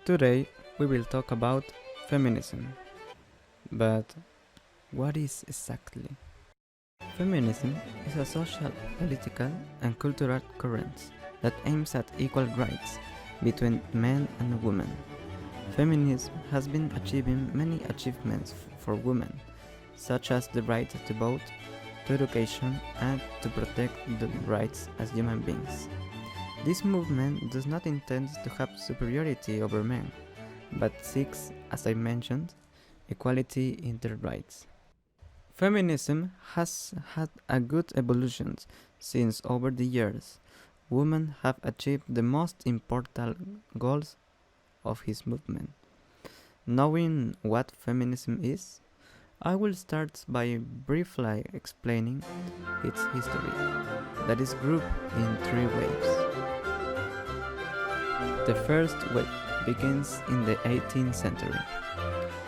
Today we will talk about feminism. But what is exactly? Feminism is a social, political, and cultural current that aims at equal rights between men and women. Feminism has been achieving many achievements for women, such as the right to vote, to education, and to protect the rights as human beings. This movement does not intend to have superiority over men, but seeks, as I mentioned, equality in their rights. Feminism has had a good evolution since over the years women have achieved the most important goals of his movement. Knowing what feminism is, I will start by briefly explaining its history, that is grouped in three waves. The first wave begins in the 18th century.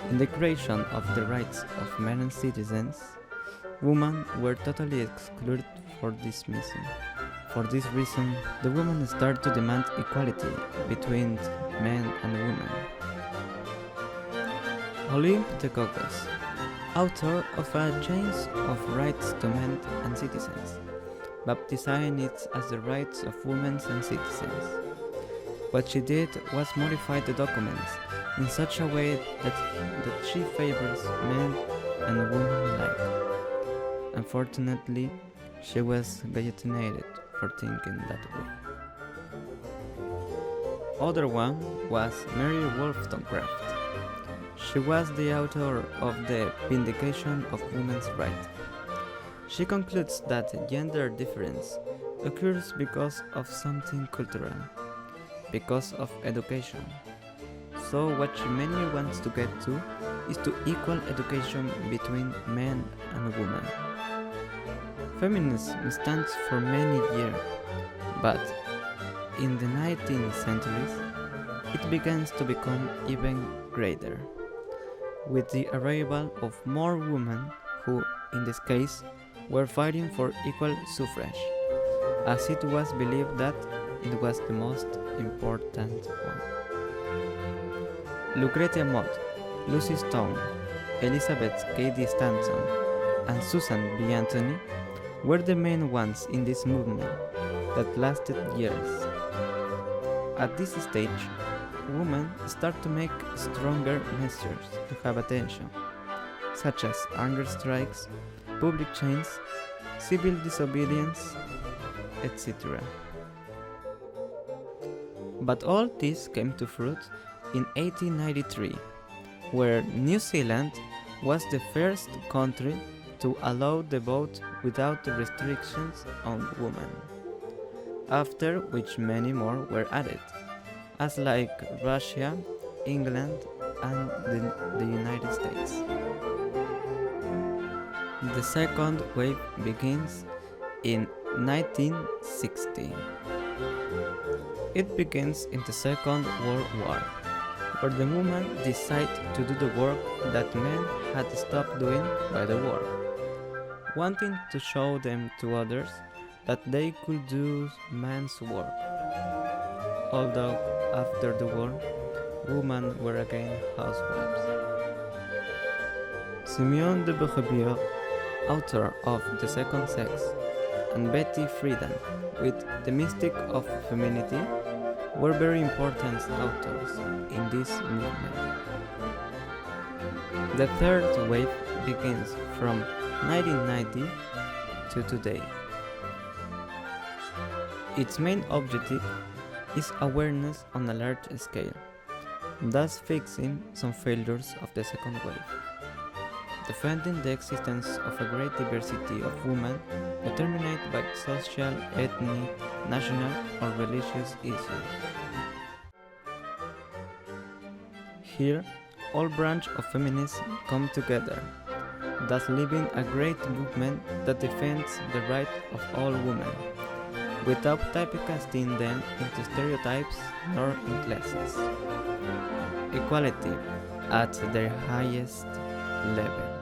In the creation of the rights of men and citizens, women were totally excluded for this reason. For this reason, the women started to demand equality between men and women. Olympe de Gouges, author of a chain of rights to men and citizens, baptizing it as the rights of women and citizens. What she did was modify the documents in such a way that she favors men and women alike. Unfortunately, she was guillotined for thinking that way. Other one was Mary Wollstonecraft. She was the author of the Vindication of Women's Rights. She concludes that gender difference occurs because of something cultural, because of education. So what she mainly wants to get to is to equal education between men and women. Feminism stands for many years, but in the 19th centuries, it begins to become even greater, with the arrival of more women who, in this case, were fighting for equal suffrage, as it was believed that it was the most important one. Lucretia Mott, Lucy Stone, Elizabeth Cady Stanton, and Susan B. Anthony were the main ones in this movement that lasted years. At this stage, women start to make stronger measures to have attention, such as hunger strikes, public chains, civil disobedience, etc. But all this came to fruit in 1893, where New Zealand was the first country to allow the vote without restrictions on women, after which many more were added, as like Russia, England, and the United States. The second wave begins in 1960. It begins in the Second World War, where the women decide to do the work that men had stopped doing by the war, wanting to show them to others that they could do men's work. Although after the war, women were again housewives. Simeon de Beauvoir, author of The Second Sex, and Betty Friedan, with The Mystic of Femininity, were very important authors in this movement. The third wave begins from 1990 to today. Its main objective is awareness on a large scale, thus fixing some failures of the second wave, defending the existence of a great diversity of women determined by social, ethnic, national, or religious issues. Here, all branches of feminism come together, thus leaving a great movement that defends the right of all women, without typecasting them into stereotypes nor in classes. Equality at their highest level.